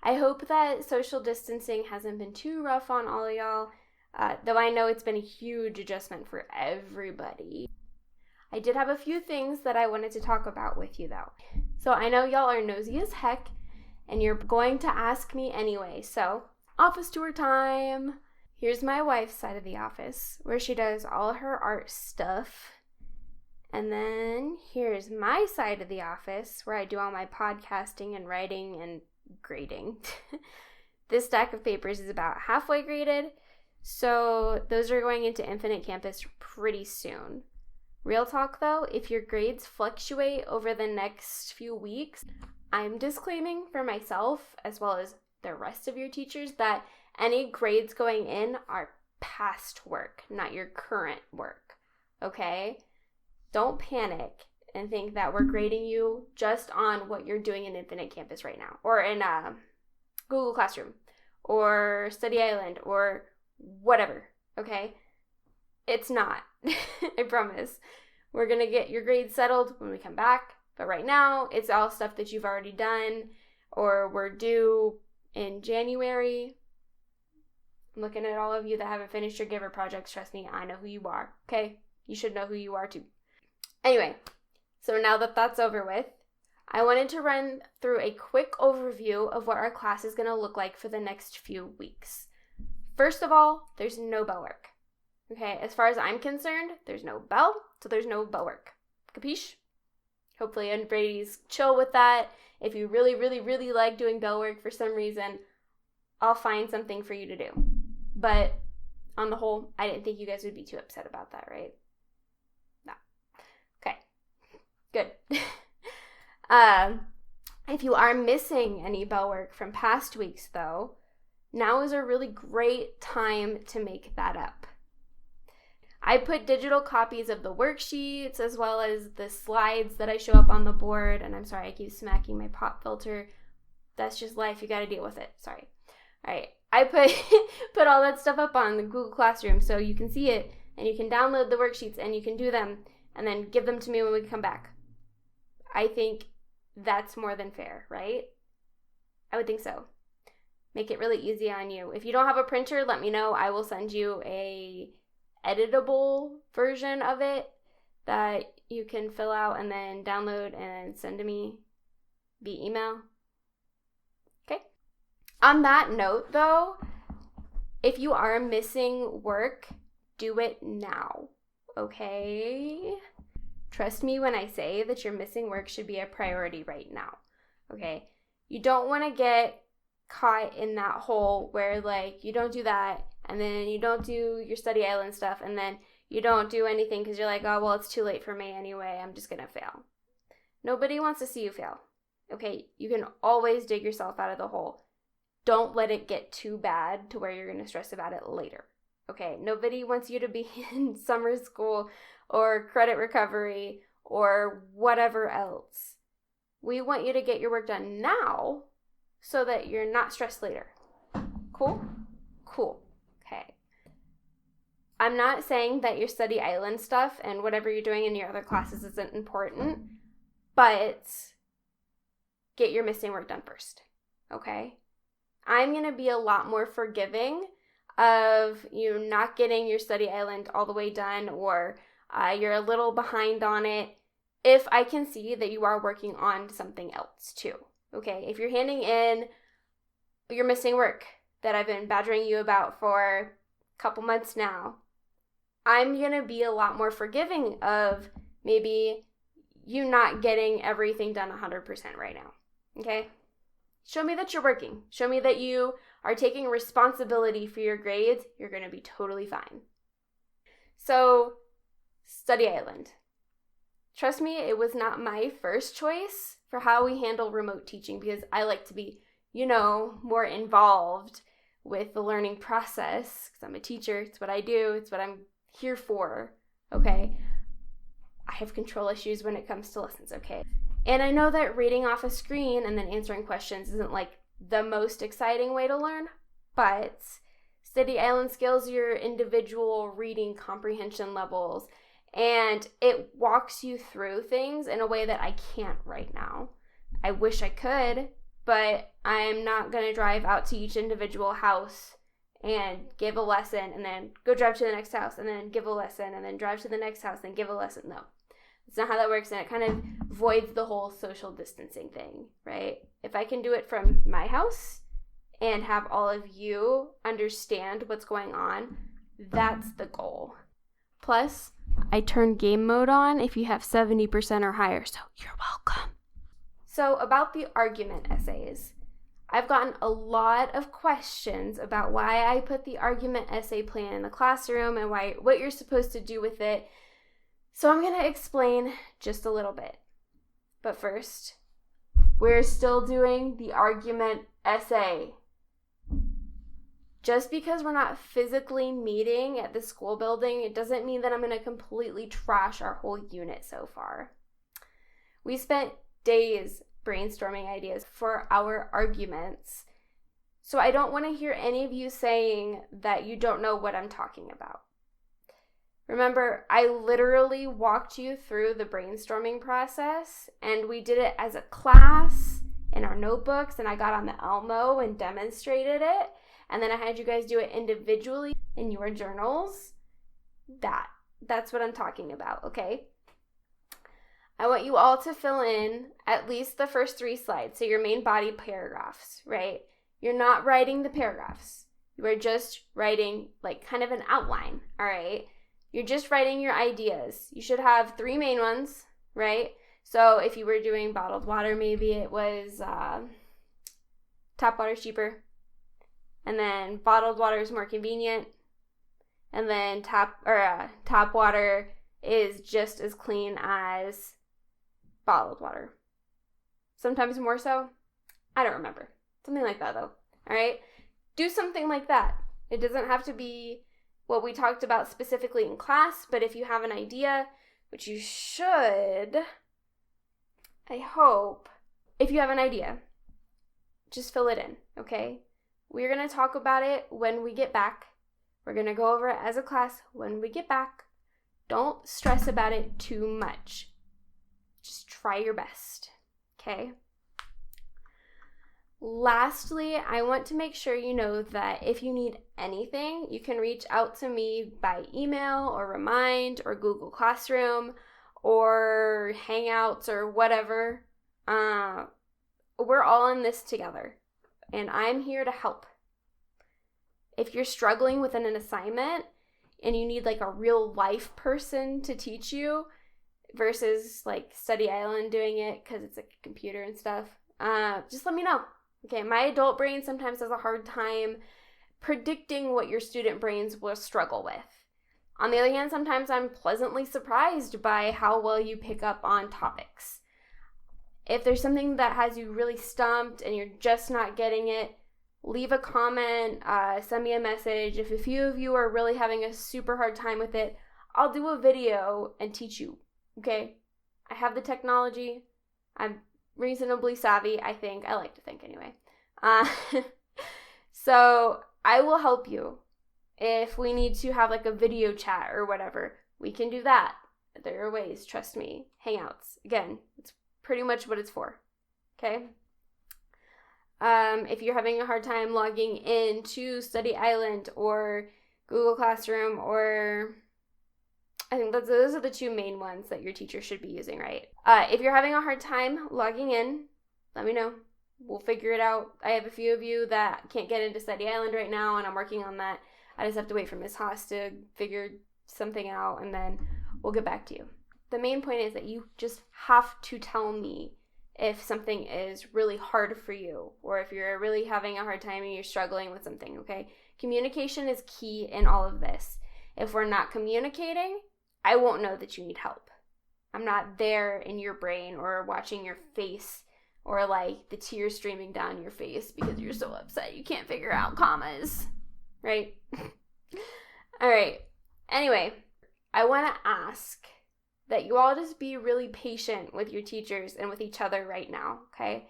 I hope that social distancing hasn't been too rough on all of y'all, though I know it's been a huge adjustment for everybody. I did have a few things that I wanted to talk about with you, though. So I know y'all are nosy as heck, and you're going to ask me anyway, so office tour time. Here's my wife's side of the office, where she does all her art stuff. And then here's my side of the office, where I do all my podcasting and writing and grading. This stack of papers is about halfway graded, so those are going into Infinite Campus pretty soon. Real talk though, if your grades fluctuate over the next few weeks, I'm disclaiming for myself as well as the rest of your teachers that any grades going in are past work, not your current work, okay? Don't panic and think that we're grading you just on what you're doing in Infinite Campus right now, or in Google Classroom, or Study Island, or whatever, okay? It's not. I promise. We're going to get your grades settled when we come back, but right now, it's all stuff that you've already done, or we're due in January. I'm looking at all of you that haven't finished your Giver projects. Trust me, I know who you are, okay? You should know who you are too. Anyway, so now that that's over with, I wanted to run through a quick overview of what our class is going to look like for the next few weeks. First of all, there's no bell work. Okay, as far as I'm concerned, there's no bell, so there's no bell work. Capiche? Hopefully everybody's chill with that. If you really, really, really like doing bell work for some reason, I'll find something for you to do. But on the whole, I didn't think you guys would be too upset about that, right? No. Okay. Good. If you are missing any bell work from past weeks, though, now is a really great time to make that up. I put digital copies of the worksheets as well as the slides that I show up on the board. And I'm sorry, I keep smacking my pop filter. That's just life. You got to deal with it. Sorry. All right. I put all that stuff up on the Google Classroom so you can see it and you can download the worksheets and you can do them and then give them to me when we come back. I think that's more than fair, right? I would think so. Make it really easy on you. If you don't have a printer, let me know. I will send you a editable version of it that you can fill out and then download and send to me via email. Okay. On that note, though, if you are missing work, do it now. Okay? Trust me when I say that your missing work should be a priority right now. Okay? You don't want to get caught in that hole where, like, you don't do that and then you don't do your Study Island stuff and then you don't do anything because you're like, oh, well, it's too late for me anyway. I'm just going to fail. Nobody wants to see you fail. Okay? You can always dig yourself out of the hole. Don't let it get too bad to where you're going to stress about it later. Okay? Nobody wants you to be in summer school or credit recovery or whatever else. We want you to get your work done now so that you're not stressed later. Cool? Cool. Okay. I'm not saying that your Study Island stuff and whatever you're doing in your other classes isn't important, but get your missing work done first. Okay? I'm going to be a lot more forgiving of you not getting your Study Island all the way done or you're a little behind on it if I can see that you are working on something else too. Okay, if you're handing in your missing work that I've been badgering you about for a couple months now, I'm going to be a lot more forgiving of maybe you not getting everything done 100% right now. Okay? Show me that you're working. Show me that you are taking responsibility for your grades. You're going to be totally fine. So, Study Island. Trust me, it was not my first choice for how we handle remote teaching because I like to be, more involved with the learning process because I'm a teacher. It's what I do. It's what I'm here for, okay? I have control issues when it comes to lessons, okay? And I know that reading off a screen and then answering questions isn't like the most exciting way to learn, but Study Island scales your individual reading comprehension levels and it walks you through things in a way that I can't right now. I wish I could, but I'm not going to drive out to each individual house and give a lesson and then go drive to the next house and then give a lesson and then drive to the next house and give a lesson. No, that's not how that works, and it kind of voids the whole social distancing thing, right? If I can do it from my house and have all of you understand what's going on, that's the goal. Plus, I turn game mode on if you have 70% or higher, so you're welcome. So about the argument essays, I've gotten a lot of questions about why I put the argument essay plan in the classroom and what you're supposed to do with it. So I'm going to explain just a little bit. But first, we're still doing the argument essay. Just because we're not physically meeting at the school building, it doesn't mean that I'm going to completely trash our whole unit so far. We spent days brainstorming ideas for our arguments, so I don't want to hear any of you saying that you don't know what I'm talking about. Remember, I literally walked you through the brainstorming process, and we did it as a class in our notebooks, and I got on the Elmo and demonstrated it. And then I had you guys do it individually in your journals. That's what I'm talking about, okay? I want you all to fill in at least the first 3 slides, so your main body paragraphs, right? You're not writing the paragraphs. You are just writing like kind of an outline, all right? You're just writing your ideas. You should have 3 main ones, right? So if you were doing bottled water, maybe it was tap water's cheaper. And then bottled water is more convenient. And then tap water is just as clean as bottled water. Sometimes more so. I don't remember. Something like that, though. All right? Do something like that. It doesn't have to be what we talked about specifically in class, but if you have an idea, which you should, I hope, if you have an idea, just fill it in, okay? We're going to talk about it when we get back. We're going to go over it as a class when we get back. Don't stress about it too much. Just try your best, okay? Lastly, I want to make sure you know that if you need anything, you can reach out to me by email or Remind or Google Classroom or Hangouts or whatever. We're all in this together. And I'm here to help. If you're struggling with an assignment and you need like a real life person to teach you versus like Study Island doing it because it's like a computer and stuff, just let me know. Okay, my adult brain sometimes has a hard time predicting what your student brains will struggle with. On the other hand, sometimes I'm pleasantly surprised by how well you pick up on topics. If there's something that has you really stumped and you're just not getting it, leave a comment, send me a message. If a few of you are really having a super hard time with it, I'll do a video and teach you, okay? I have the technology. I'm reasonably savvy, I think. I like to think anyway. So I will help you. If we need to have like a video chat or whatever, we can do that. There are ways, trust me. Hangouts. Again, it's pretty much what it's for, okay? If you're having a hard time logging into Study Island or Google Classroom, or I think those are the 2 main ones that your teacher should be using, right? If you're having a hard time logging in, let me know. We'll figure it out. I have a few of you that can't get into Study Island right now, and I'm working on that. I just have to wait for Ms. Haas to figure something out, and then we'll get back to you. The main point is that you just have to tell me if something is really hard for you or if you're really having a hard time and you're struggling with something, okay? Communication is key in all of this. If we're not communicating, I won't know that you need help. I'm not there in your brain or watching your face or like the tears streaming down your face because you're so upset you can't figure out commas, right? All right. Anyway, I want to ask that you all just be really patient with your teachers and with each other right now, okay?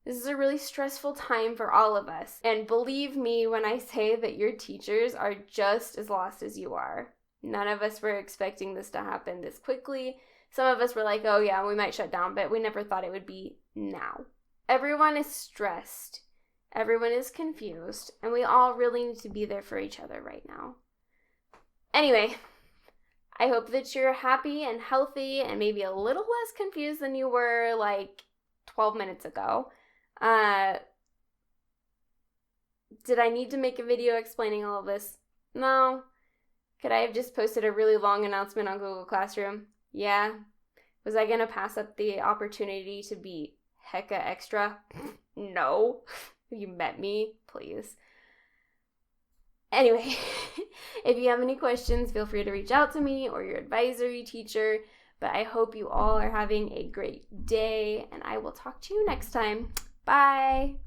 This is a really stressful time for all of us. And believe me when I say that your teachers are just as lost as you are. None of us were expecting this to happen this quickly. Some of us were like, oh yeah, we might shut down, but we never thought it would be now. Everyone is stressed. Everyone is confused. And we all really need to be there for each other right now. Anyway, I hope that you're happy and healthy and maybe a little less confused than you were like 12 minutes ago. Did I need to make a video explaining all of this? No. Could I have just posted a really long announcement on Google Classroom? Yeah. Was I going to pass up the opportunity to be hecka extra? No. You met me, please. Anyway, if you have any questions, feel free to reach out to me or your advisory teacher. But I hope you all are having a great day, and I will talk to you next time. Bye.